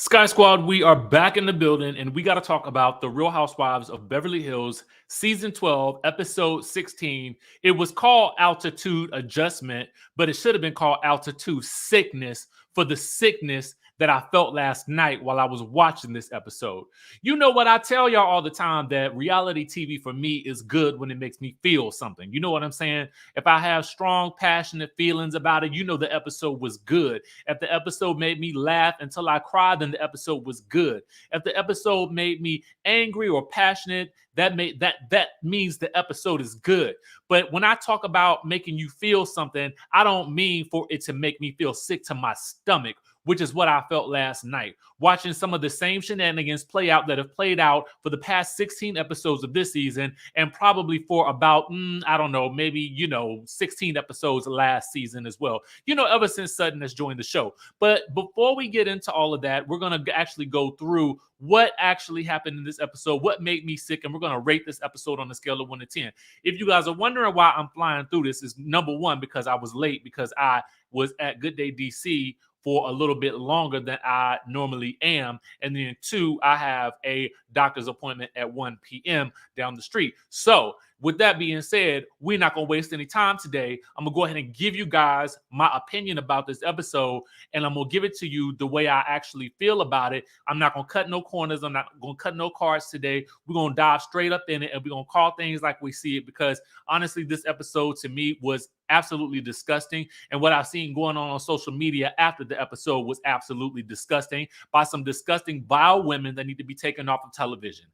Sky Squad, we are back in the building and we got to talk about The Real Housewives of Beverly Hills, season 12, episode 16. It was called Altitude Adjustment, but it should have been called Altitude Sickness for the sickness that I felt last night while I was watching this episode. You know what? I tell y'all all the time that reality TV for me is good when it makes me feel something. You know what I'm saying? If I have strong, passionate feelings about it, you know the episode was good. If the episode made me laugh until I cried, then the episode was good. If the episode made me angry or passionate, that means the episode is good. But when I talk about making you feel something, I don't mean for it to make me feel sick to my stomach, which is what I felt last night, watching some of the same shenanigans play out that have played out for the past 16 episodes of this season, and probably for about, I don't know, maybe, 16 episodes last season as well, ever since Sutton has joined the show. But before we get into all of that, we're going to actually go through what actually happened in this episode, what made me sick, and we're going to rate this episode on a scale of 1 to 10. If you guys are wondering why I'm flying through this, is number one, because I was late, because I was at Good Day DC for a little bit longer than I normally am. And then two, I have a doctor's appointment at 1 p.m. down the street. So with that being said, we're not going to waste any time today. I'm going to go ahead and give you guys my opinion about this episode, and I'm going to give it to you the way I actually feel about it. I'm not going to cut no corners. I'm not going to cut no cards today. We're going to dive straight up in it, and we're going to call things like we see it, because honestly, this episode to me was absolutely disgusting. And what I've seen going on social media after the episode was absolutely disgusting, by some disgusting, vile women that need to be taken off of television.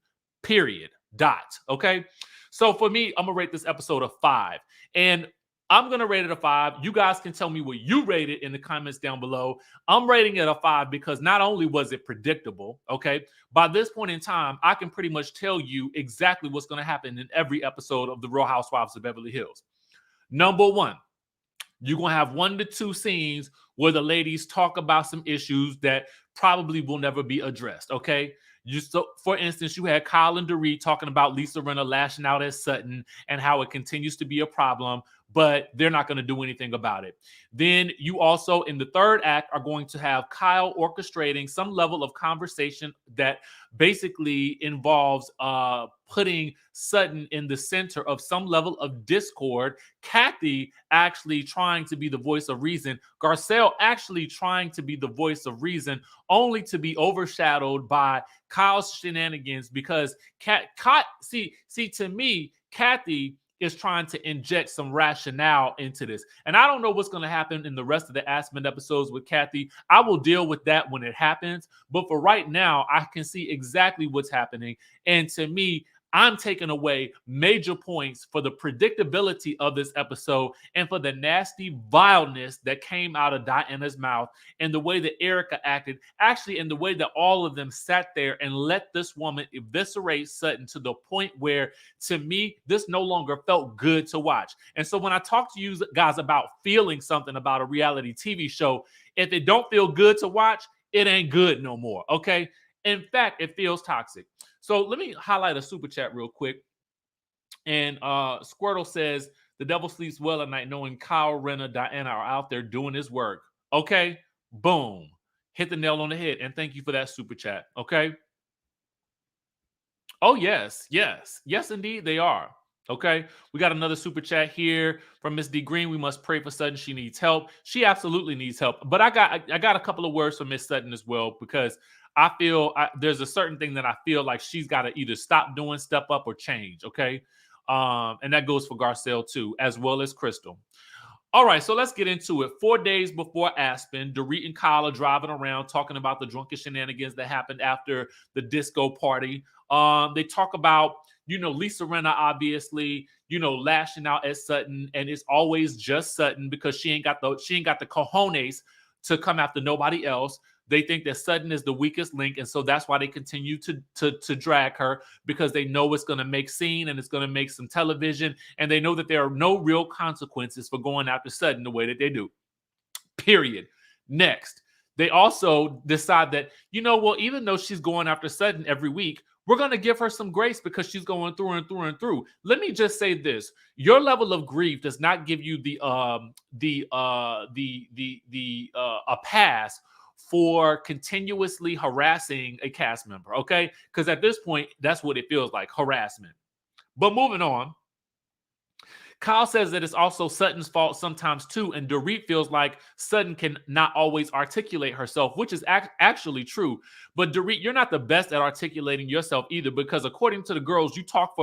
Period. Dot. Okay? So for me, I'm going to rate this episode a 5. And I'm going to rate it a 5. You guys can tell me what you rate it in the comments down below. I'm rating it a 5 because not only was it predictable, okay, by this point in time, I can pretty much tell you exactly what's going to happen in every episode of The Real Housewives of Beverly Hills. Number one, you're going to have 1 to 2 scenes where the ladies talk about some issues that probably will never be addressed, okay? So, for instance, you had Kyle and Dorit talking about Lisa Rinna lashing out at Sutton and how it continues to be a problem, but they're not going to do anything about it. Then you also, in the third act, are going to have Kyle orchestrating some level of conversation that basically involves putting Sutton in the center of some level of discord. Kathy actually trying to be the voice of reason. Garcelle actually trying to be the voice of reason, only to be overshadowed by Kyle's shenanigans, because to me, Kathy is trying to inject some rationale into this. And I don't know what's going to happen in the rest of the Aspen episodes with Kathy. I will deal with that when it happens. But for right now, I can see exactly what's happening. And to me, I'm taking away major points for the predictability of this episode and for the nasty vileness that came out of Diana's mouth, and the way that Erika acted, actually, and the way that all of them sat there and let this woman eviscerate Sutton to the point where, to me, this no longer felt good to watch. And so when I talk to you guys about feeling something about a reality TV show, if it don't feel good to watch, it ain't good no more, okay? In fact, it feels toxic. So let me highlight a super chat real quick. And Squirtle says, the devil sleeps well at night knowing Kyle, Rinna, Diana are out there doing his work. Okay, boom. Hit the nail on the head. And thank you for that super chat, okay? Oh, yes, indeed, they are. Okay, we got another super chat here from Miss D Green. We must pray for Sutton. She needs help. She absolutely needs help. But I got a couple of words from Miss Sutton as well, because I feel there's a certain thing that I feel like she's got to either stop doing, step up, or change. Okay, and that goes for Garcelle too, as well as Crystal. All right, so let's get into it. 4 days before Aspen, Dorit and Kyle are driving around talking about the drunken shenanigans that happened after the disco party. They talk about, Lisa Rinna, obviously, lashing out at Sutton, and it's always just Sutton because she ain't got the cojones to come after nobody else. They think that Sutton is the weakest link, and so that's why they continue to drag her, because they know it's going to make scene and it's going to make some television, and they know that there are no real consequences for going after Sutton the way that they do. Period. Next, they also decide that, even though she's going after Sutton every week, we're going to give her some grace because she's going through and through and through. Let me just say this. Your level of grief does not give you a pass for continuously harassing a cast member, okay? Because at this point, that's what it feels like, harassment. But moving on, Kyle says that it's also Sutton's fault sometimes too, and Dorit feels like Sutton can not always articulate herself, which is actually true. But Dorit, you're not the best at articulating yourself either, because according to the girls, you talk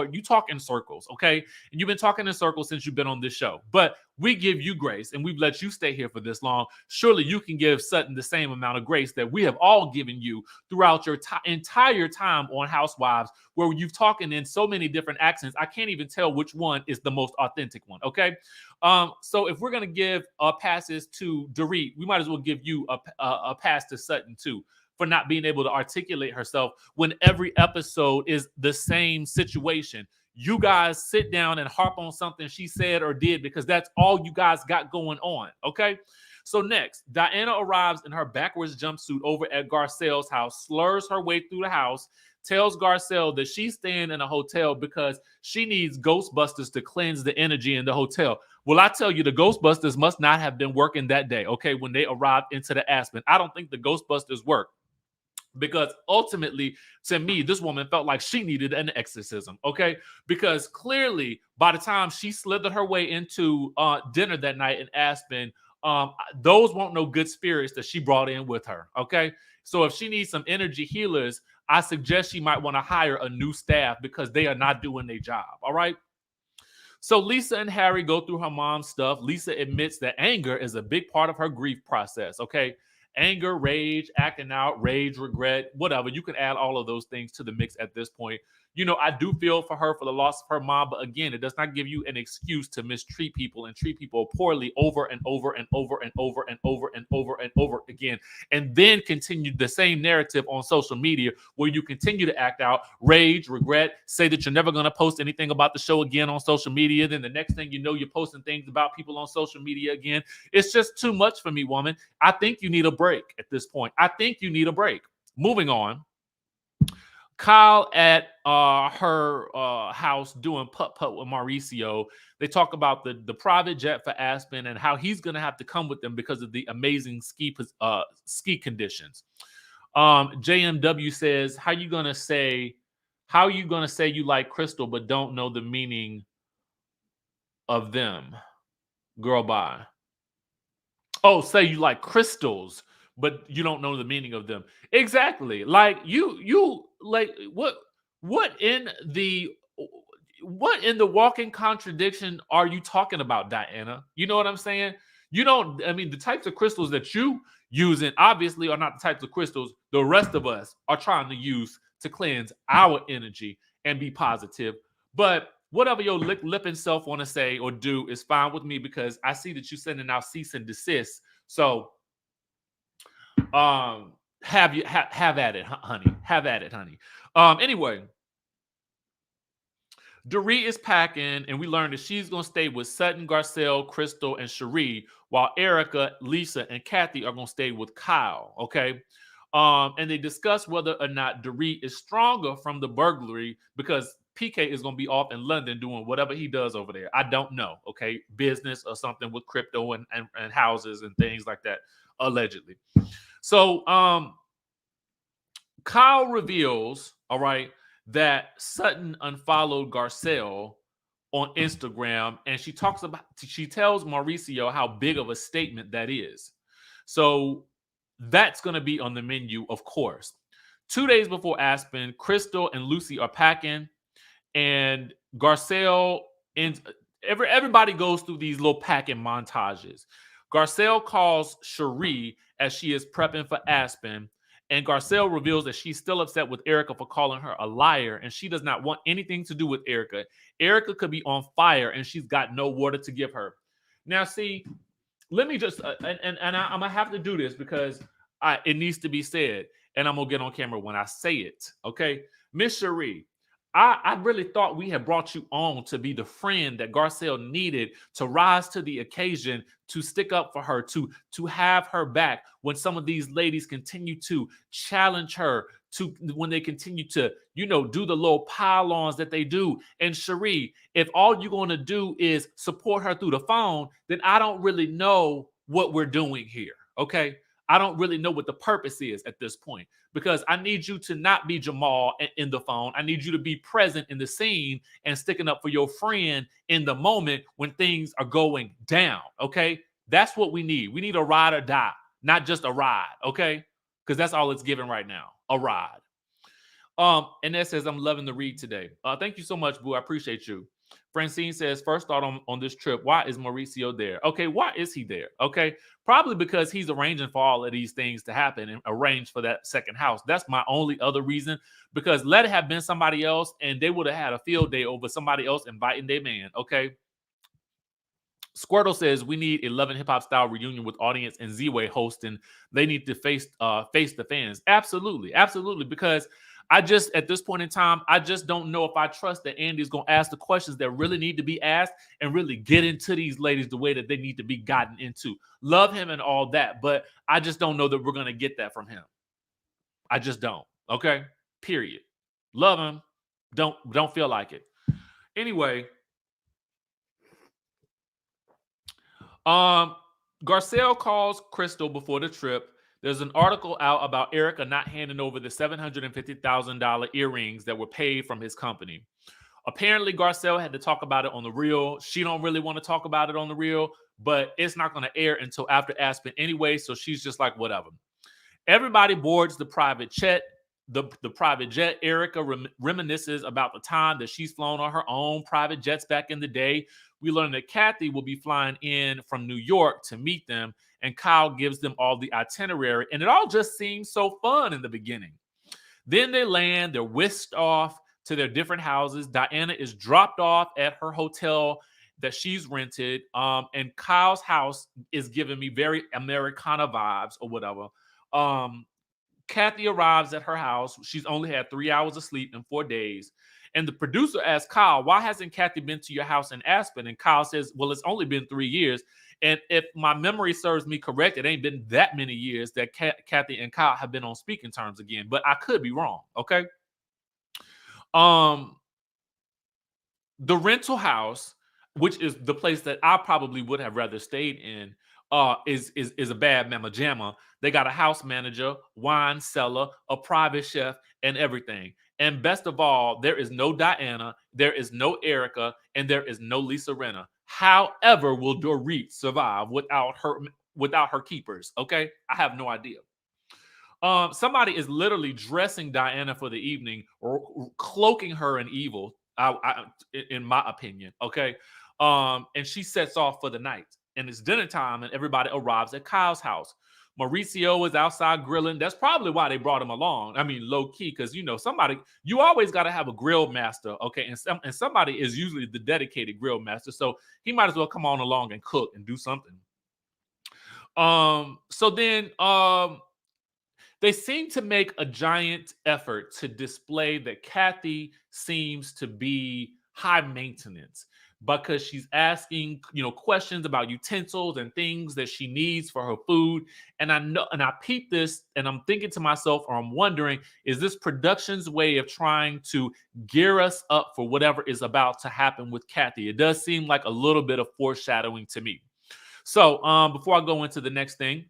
in circles, okay? And you've been talking in circles since you've been on this show. But we give you grace, and we've let you stay here for this long. Surely you can give Sutton the same amount of grace that we have all given you throughout your entire time on Housewives, where you've talking in so many different accents. I can't even tell which one is the most authentic one, okay? So if we're going to give passes to Dorit, we might as well give you a pass to Sutton too, for not being able to articulate herself when every episode is the same situation. You guys sit down and harp on something she said or did because that's all you guys got going on, okay? So next, Diana arrives in her backwards jumpsuit over at Garcelle's house, slurs her way through the house, tells Garcelle that she's staying in a hotel because she needs Ghostbusters to cleanse the energy in the hotel. Well, I tell you, the Ghostbusters must not have been working that day, okay, when they arrived into the Aspen. I don't think the Ghostbusters worked. Because ultimately, to me, this woman felt like she needed an exorcism, okay? Because clearly, by the time she slithered her way into dinner that night in Aspen, those weren't no good spirits that she brought in with her, okay? So if she needs some energy healers, I suggest she might want to hire a new staff because they are not doing their job, all right? So Lisa and Harry go through her mom's stuff. Lisa admits that anger is a big part of her grief process, okay? Anger, rage, acting out, rage, regret, whatever. You can add all of those things to the mix at this point. You know, I do feel for her for the loss of her mom, but again, it does not give you an excuse to mistreat people and treat people poorly over and over and over and over and over and over and over again, and then continue the same narrative on social media where you continue to act out, rage, regret, say that you're never going to post anything about the show again on social media. Then the next thing you know, you're posting things about people on social media again. It's just too much for me, woman. I think you need a break at this point. I think you need a break. Moving on. Kyle at her house doing putt-putt with Mauricio. They talk about the private jet for Aspen and how he's going to have to come with them because of the amazing ski conditions. JMW says, how you going to say you like Crystal but don't know the meaning of them? Girl, bye. Oh, say you like crystals, but you don't know the meaning of them. Exactly. Like you like what in the walking contradiction are you talking about, Diana? You know what I'm saying? You don't, I mean, the types of crystals that you using obviously are not the types of crystals the rest of us are trying to use to cleanse our energy and be positive. But whatever your lipping self want to say or do is fine with me, because I see that you're sending out cease and desist. So have at it, honey. Have at it, honey. Anyway, Dorit is packing, and we learned that she's going to stay with Sutton, Garcelle, Crystal, and Cherie, while Erika, Lisa, and Kathy are going to stay with Kyle, okay? And they discuss whether or not Dorit is stronger from the burglary because PK is going to be off in London doing whatever he does over there. I don't know, okay? Business or something with crypto and houses and things like that, allegedly. So Kyle reveals, all right, that Sutton unfollowed Garcelle on Instagram, and she tells Mauricio how big of a statement that is. So that's going to be on the menu, of course. 2 days before Aspen, Crystal and Lucy are packing, and Garcelle and everybody goes through these little packing montages. Garcelle calls Cherie as she is prepping for Aspen, and Garcelle reveals that she's still upset with Erika for calling her a liar, and she does not want anything to do with Erika. Erika could be on fire, and she's got no water to give her. Now, see, let me just, I'm going to have to do this because it needs to be said, and I'm going to get on camera when I say it, okay? Miss Cherie, I really thought we had brought you on to be the friend that Garcelle needed to rise to the occasion, to stick up for her, to have her back when some of these ladies continue to challenge her, when they continue to, do the little pile-ons that they do. And Cherie, if all you're going to do is support her through the phone, then I don't really know what we're doing here, okay? I don't really know what the purpose is at this point, because I need you to not be Jamal in the phone. I need you to be present in the scene and sticking up for your friend in the moment when things are going down. Okay. That's what we need. We need a ride or die, not just a ride. Okay. Because that's all it's given right now, a ride. And that says, I'm loving the read today. Thank you so much, Boo. I appreciate you. Francine says, first thought on this trip, why is Mauricio there? Okay, why is he there? Okay, probably because he's arranging for all of these things to happen and arranged for that second house. That's my only other reason, because let it have been somebody else and they would have had a field day over somebody else inviting their man. Okay. Squirtle says, we need 11 hip hop style reunion with audience and Z-Way hosting. They need to face the fans. Absolutely. Absolutely. Because I just, at this point in time, I just don't know if I trust that Andy's going to ask the questions that really need to be asked and really get into these ladies the way that they need to be gotten into. Love him and all that, but I just don't know that we're going to get that from him. I just don't. Okay? Period. Love him. Don't feel like it. Anyway, Garcelle calls Crystal before the trip. There's an article out about Erika not handing over the $750,000 earrings that were paid from his company. Apparently, Garcelle had to talk about it on the Real. She don't really want to talk about it on the Real, but it's not going to air until after Aspen anyway, so she's just like, whatever. Everybody boards the private jet. The private jet. Erika reminisces about the time that she's flown on her own private jets back in the day. We learn that Kathy will be flying in from New York to meet them, and Kyle gives them all the itinerary, and it all just seems so fun in the beginning. Then they land, they're whisked off to their different houses. Diana is dropped off at her hotel that she's rented, and Kyle's house is giving me very Americana vibes or whatever. Kathy arrives at her house. She's only had 3 hours of sleep in 4 days. And the producer asks Kyle, why hasn't Kathy been to your house in Aspen? And Kyle says, well, it's only been 3 years. And if my memory serves me correct, it ain't been that many years that Kathy and Kyle have been on speaking terms again. But I could be wrong, okay? The rental house, which is the place that I probably would have rather stayed in, is a bad mama jamma. They got a house manager, wine cellar, a private chef, and everything. And best of all, there is no Diana, there is no Erika, and there is no Lisa Rinna. However, will Dorit survive without her keepers? Okay, I have no idea. Somebody is literally dressing Diana for the evening or cloaking her in evil, in my opinion. Okay, and she sets off for the night. And it's dinner time, and everybody arrives at Kyle's house. Mauricio is outside grilling. That's probably why they brought him along. I mean, low key, because you always got to have a grill master, okay? And somebody is usually the dedicated grill master, so he might as well come on along and cook and do something. So then they seem to make a giant effort to display that Kathy seems to be high maintenance, because she's asking, questions about utensils and things that she needs for her food. And I peep this, and I'm thinking to myself, or I'm wondering, is this production's way of trying to gear us up for whatever is about to happen with Kathy? It does seem like a little bit of foreshadowing to me. So before I go into the next thing,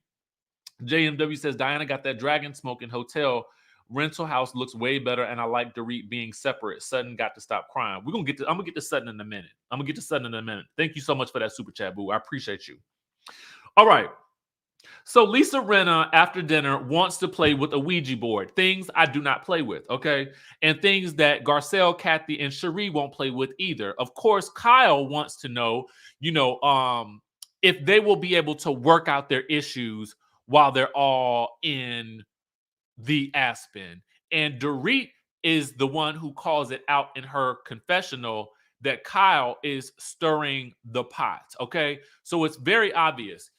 JMW says, Diana got that dragon smoking hotel rental house, looks way better, and I like Dorit being separate. Sutton got to stop crying. I'm gonna get to Sutton in a minute. Thank you so much for that super chat, Boo. I appreciate you. All right. So Lisa Rinna, after dinner, wants to play with a Ouija board. Things I do not play with, okay? And things that Garcelle, Kathy, and Cherie won't play with either. Of course, Kyle wants to know, if they will be able to work out their issues while they're all in the Aspen. And Dorit is the one who calls it out in her confessional that Kyle is stirring the pot, okay? So it's very obvious.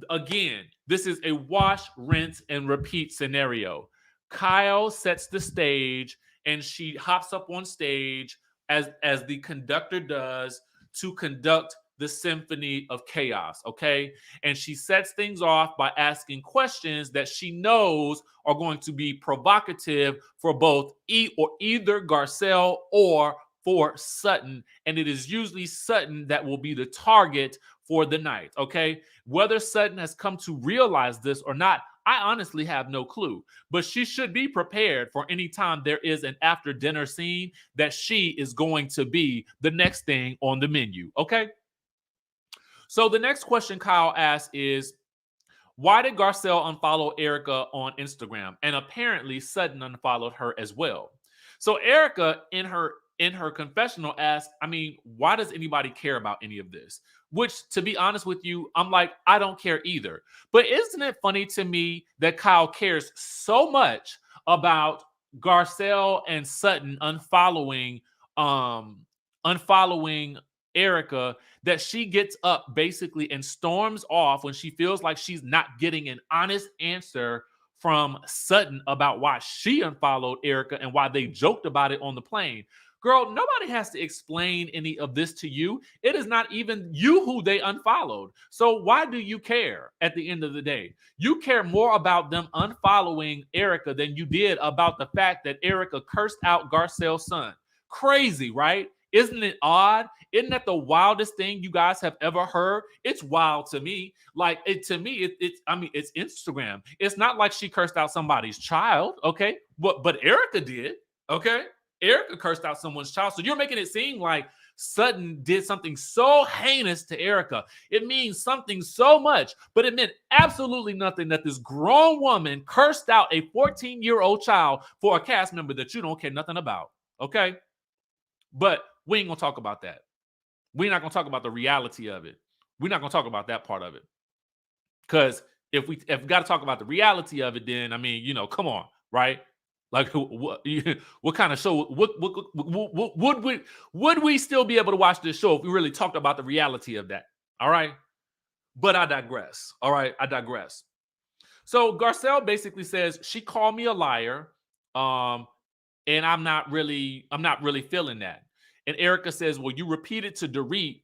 Again, this is a wash, rinse, and repeat scenario. Kyle sets the stage, and she hops up on stage as the conductor does to conduct the symphony of chaos, okay? And she sets things off by asking questions that she knows are going to be provocative for both either Garcelle or for Sutton. And it is usually Sutton that will be the target for the night, okay? Whether Sutton has come to realize this or not, I honestly have no clue. But she should be prepared for any time there is an after dinner scene that she is going to be the next thing on the menu. Okay. So the next question Kyle asks is, why did Garcelle unfollow Erika on Instagram? And apparently Sutton unfollowed her as well. So Erika in her confessional asked, I mean, why does anybody care about any of this? Which, to be honest with you, I'm like, I don't care either. But isn't it funny to me that Kyle cares so much about Garcelle and Sutton unfollowing Erika, that she gets up basically and storms off when she feels like she's not getting an honest answer from Sutton about why she unfollowed Erika and why they joked about it on the plane. Girl, nobody has to explain any of this to you. It is not even you who they unfollowed. So why do you care at the end of the day? You care more about them unfollowing Erika than you did about the fact that Erika cursed out Garcelle's son. Crazy, right? Isn't it odd? Isn't that the wildest thing you guys have ever heard? It's wild to me. Like it's Instagram. It's not like she cursed out somebody's child, okay? But Erika did, okay? Erika cursed out someone's child. So you're making it seem like Sutton did something so heinous to Erika. It means something so much, but it meant absolutely nothing that this grown woman cursed out a 14-year-old child for a cast member that you don't care nothing about, okay? But we ain't gonna talk about that. We're not gonna talk about the reality of it. We're not gonna talk about that part of it. Because if we got to talk about the reality of it, then I mean, you know, come on, right? Like, what kind of show? Would we still be able to watch this show if we really talked about the reality of that? All right, but I digress. All right, I digress. So Garcelle basically says she called me a liar, and I'm not really feeling that. And Erika says, well, you repeated to Dorit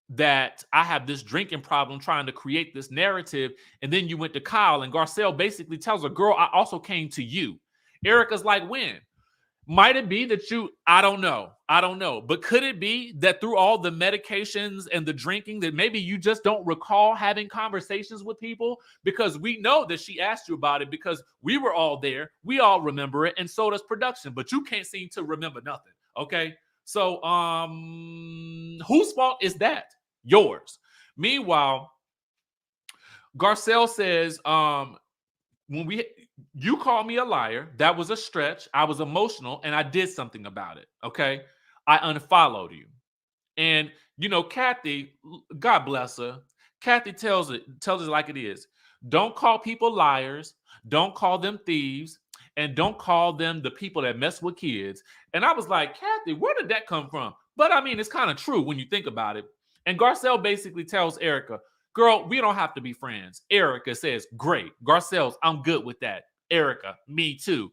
that I have this drinking problem trying to create this narrative. And then you went to Kyle, and Garcelle basically tells her, girl, I also came to you. Erika's like, when? Might it be that I don't know. But could it be that through all the medications and the drinking that maybe you just don't recall having conversations with people? Because we know that she asked you about it because we were all there. We all remember it. And so does production, but you can't seem to remember nothing. Okay. So, whose fault is that? Yours. Meanwhile, Garcelle says, you called me a liar. That was a stretch. I was emotional and I did something about it. Okay. I unfollowed you. And, you know, Kathy, God bless her. Kathy tells it like it is. Don't call people liars. Don't call them thieves. And don't call them the people that mess with kids. And I was like, Kathy, where did that come from? But I mean, it's kind of true when you think about it. And Garcelle basically tells Erika, girl, we don't have to be friends. Erika says, great. Garcelle's, I'm good with that. Erika, me too.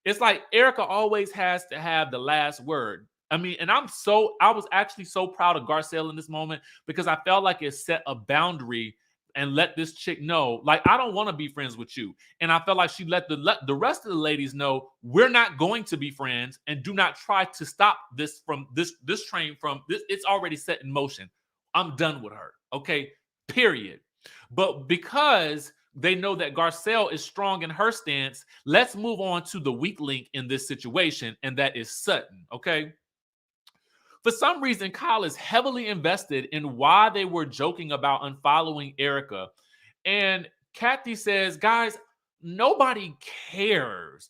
It's like Erika always has to have the last word. I mean, and I was actually so proud of Garcelle in this moment because I felt like it set a boundary and let this chick know, like, I don't want to be friends with you. And I felt like she let the rest of the ladies know, we're not going to be friends, and do not try to stop this train from this. It's already set in motion. I'm done with her. Okay, period. But because they know that Garcelle is strong in her stance, let's move on to the weak link in this situation, and that is Sutton. Okay. For some reason, Kyle is heavily invested in why they were joking about unfollowing Erika. And Kathy says, guys, nobody cares.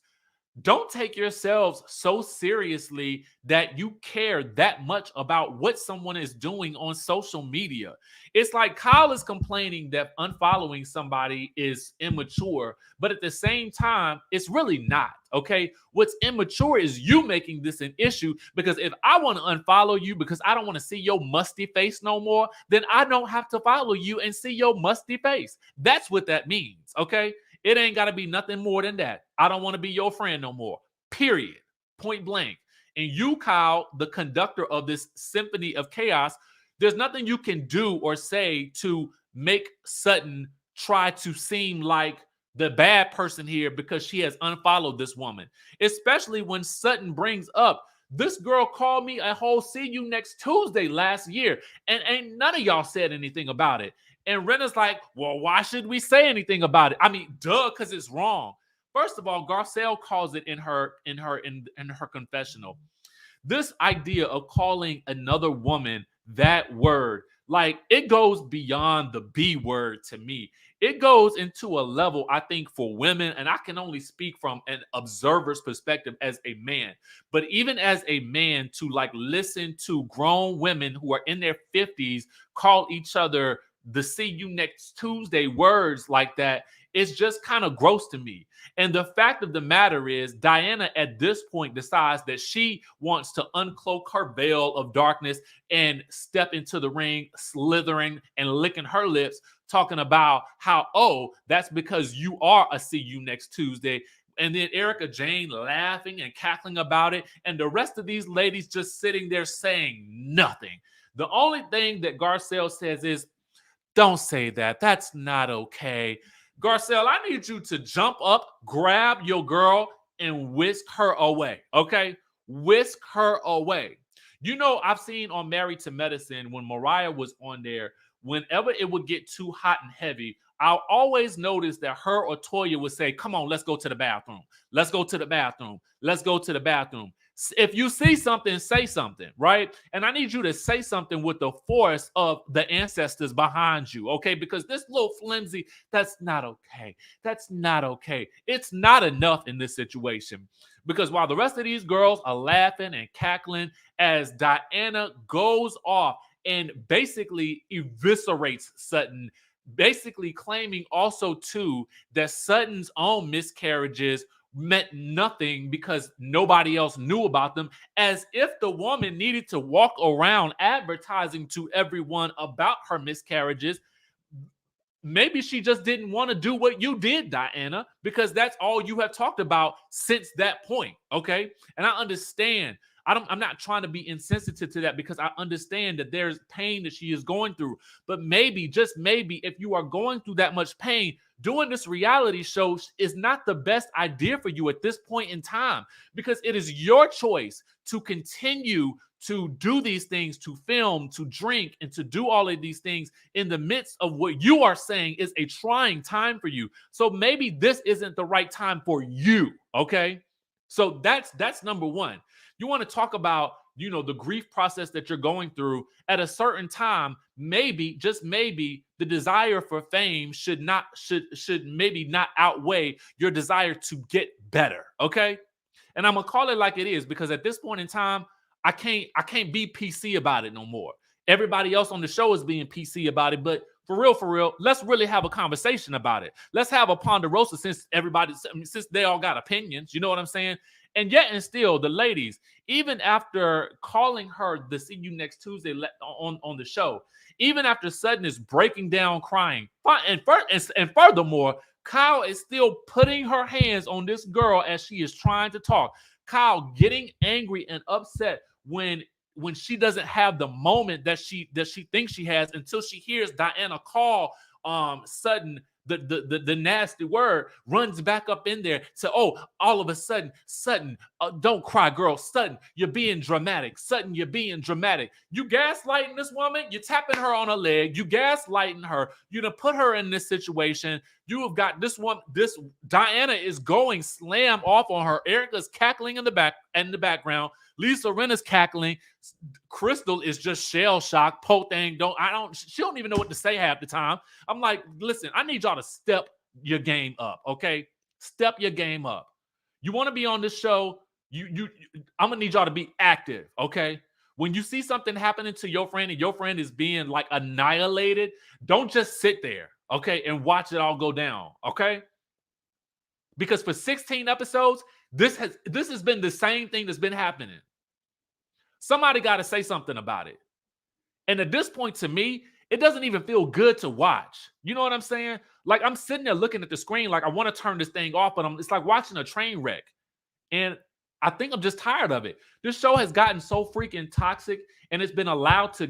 Don't take yourselves so seriously that you care that much about what someone is doing on social media. It's like Kyle is complaining that unfollowing somebody is immature, but at the same time, it's really not, okay? What's immature is you making this an issue, because if I want to unfollow you because I don't want to see your musty face no more, then I don't have to follow you and see your musty face. That's what that means, okay? It ain't got to be nothing more than that. I don't want to be your friend no more. Period. Point blank. And you, Kyle, the conductor of this symphony of chaos, there's nothing you can do or say to make Sutton try to seem like the bad person here because she has unfollowed this woman. Especially when Sutton brings up, this girl called me a whole see you next Tuesday last year, and ain't none of y'all said anything about it. And Rena's like, well, why should we say anything about it? I mean, duh, because it's wrong. First of all, Garcelle calls it in her confessional. This idea of calling another woman that word, like, it goes beyond the B word to me. It goes into a level, I think, for women, and I can only speak from an observer's perspective as a man. But even as a man, to like listen to grown women who are in their 50s call each other the "see you next Tuesday" words like that, it's just kind of gross to me. And the fact of the matter is, Diana at this point decides that she wants to uncloak her veil of darkness and step into the ring, slithering and licking her lips, talking about how, oh, that's because you are a "see you next Tuesday." And then Erika Jayne laughing and cackling about it. And the rest of these ladies just sitting there saying nothing. The only thing that Garcelle says is, don't say that. That's not okay. Garcelle, I need you to jump up, grab your girl, and whisk her away, okay? Whisk her away. You know, I've seen on Married to Medicine, when Mariah was on there, whenever it would get too hot and heavy, I'll always notice that her or Toya would say, come on, let's go to the bathroom. Let's go to the bathroom. Let's go to the bathroom. If you see something, say something, right? And I need you to say something with the force of the ancestors behind you, okay? Because this little flimsy, that's not okay. That's not okay. It's not enough in this situation. Because while the rest of these girls are laughing and cackling as Diana goes off and basically eviscerates Sutton, basically claiming also too that Sutton's own miscarriages meant nothing because nobody else knew about them, as if the woman needed to walk around advertising to everyone about her miscarriages. Maybe she just didn't want to do what you did, Diana, because that's all you have talked about since that point, okay? And I understand. I'm not trying to be insensitive to that, because I understand that there's pain that she is going through. But maybe, just maybe, if you are going through that much pain, doing this reality show is not the best idea for you at this point in time, because it is your choice to continue to do these things, to film, to drink, and to do all of these things in the midst of what you are saying is a trying time for you. So maybe this isn't the right time for you, okay? So that's number one. You want to talk about, you know, the grief process that you're going through at a certain time. Maybe, just maybe, the desire for fame should maybe not outweigh your desire to get better, okay? And I'm gonna call it like it is, because at this point in time, I can't be PC about it no more. Everybody else on the show is being PC about it, but for real, let's really have a conversation about it. Let's have a ponderosa, since they all got opinions. You know what I'm saying? And yet and still, the ladies, even after calling her the "see you next Tuesday" on the show, even after Sutton is breaking down crying, and furthermore, Kyle is still putting her hands on this girl as she is trying to talk. Kyle getting angry and upset when she doesn't have the moment that she thinks she has, until she hears Diana call Sutton the nasty word, runs back up in there to, oh, all of a sudden, Sutton, don't cry, girl. Sutton, you're being dramatic. Sutton, you're being dramatic. You gaslighting this woman. You're tapping her on her leg. You gaslighting her. You done put her in this situation. You have got this one. This Diana is going slam off on her. Erika's cackling in the background. Lisa Rinna's cackling. Crystal is just shell shocked. She don't even know what to say half the time. I'm like, listen, I need y'all to step your game up, okay? Step your game up. You want to be on this show, I'm gonna need y'all to be active, okay? When you see something happening to your friend and your friend is being like annihilated, don't just sit there, okay, and watch it all go down, okay? Because for 16 episodes, this has been the same thing that's been happening. Somebody got to say something about it. And at this point, to me, it doesn't even feel good to watch. You know what I'm saying? Like, I'm sitting there looking at the screen like I want to turn this thing off, but it's like watching a train wreck. And I think I'm just tired of it. This show has gotten so freaking toxic, and it's been allowed to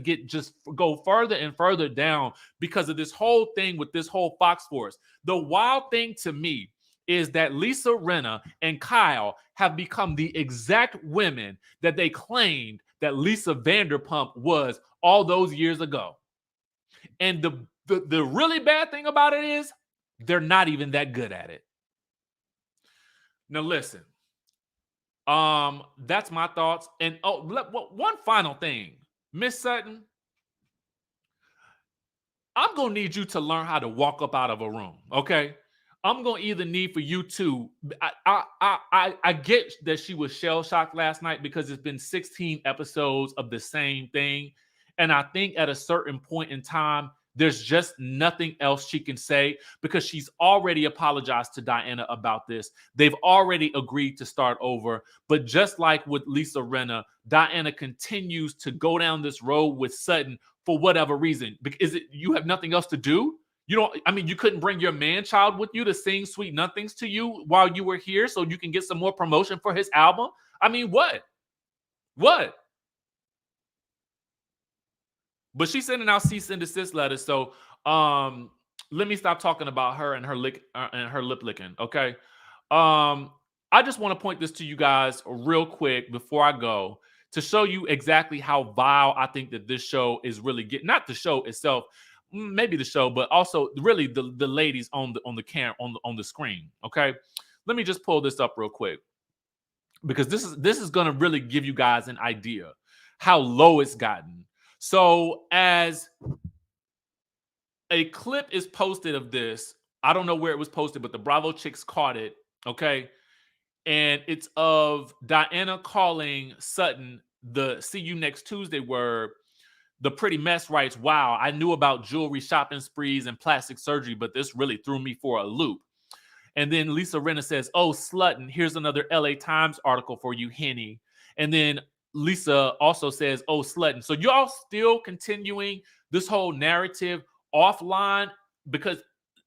go further and further down because of this whole thing with this whole Fox Force. The wild thing to me is that Lisa Rinna and Kyle have become the exact women that they claimed that Lisa Vanderpump was all those years ago. And The really bad thing about it is they're not even that good at it. Now listen, that's my thoughts. And one final thing, Miss Sutton, I'm gonna need you to learn how to walk up out of a room. Okay, I'm gonna either need for you to. I get that she was shell shocked last night because it's been 16 episodes of the same thing, and I think at a certain point in time, there's just nothing else she can say because she's already apologized to Diana about this. They've already agreed to start over. But just like with Lisa Rinna, Diana continues to go down this road with Sutton for whatever reason. Is it you have nothing else to do? You don't, I mean, you couldn't bring your man child with you to sing Sweet Nothings to you while you were here so you can get some more promotion for his album? I mean, what? What? But she's sending out cease and desist letters. So let me stop talking about her and her lip licking. Okay. I just want to point this to you guys real quick before I go to show you exactly how vile I think that this show is really getting. Not the show itself, maybe the show, but also really the ladies on the camera on the screen. Okay. Let me just pull this up real quick because this is going to really give you guys an idea how low it's gotten. So as a clip is posted of this, I don't know where it was posted, but the Bravo chicks caught it, okay? And it's of Diana calling Sutton the "see you next Tuesday" word. The Pretty Mess writes, "Wow, I knew about jewelry shopping sprees and plastic surgery, but this really threw me for a loop." And then Lisa Rinna says, "Oh, Slutton, here's another LA Times article for you, Henny." And then Lisa also says, "Oh, Slutton." So y'all still continuing this whole narrative offline because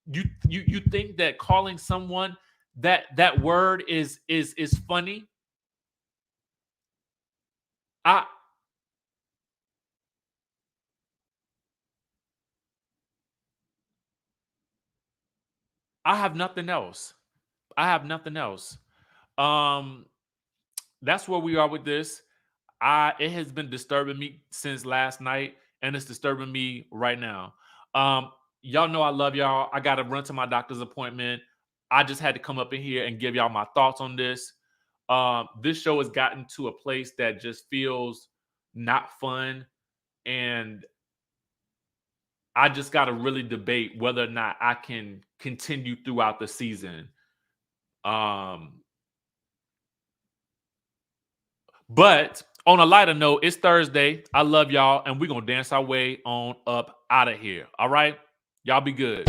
you think that calling someone that word is funny? I have nothing else. I have nothing else. Um, that's where we are with this. It has been disturbing me since last night, and it's disturbing me right now. Y'all know I love y'all. I got to run to my doctor's appointment. I just had to come up in here and give y'all my thoughts on this. This show has gotten to a place that just feels not fun, and I just got to really debate whether or not I can continue throughout the season. But on a lighter note, it's Thursday. I love y'all, and we're going to dance our way on up out of here. All right? Y'all be good.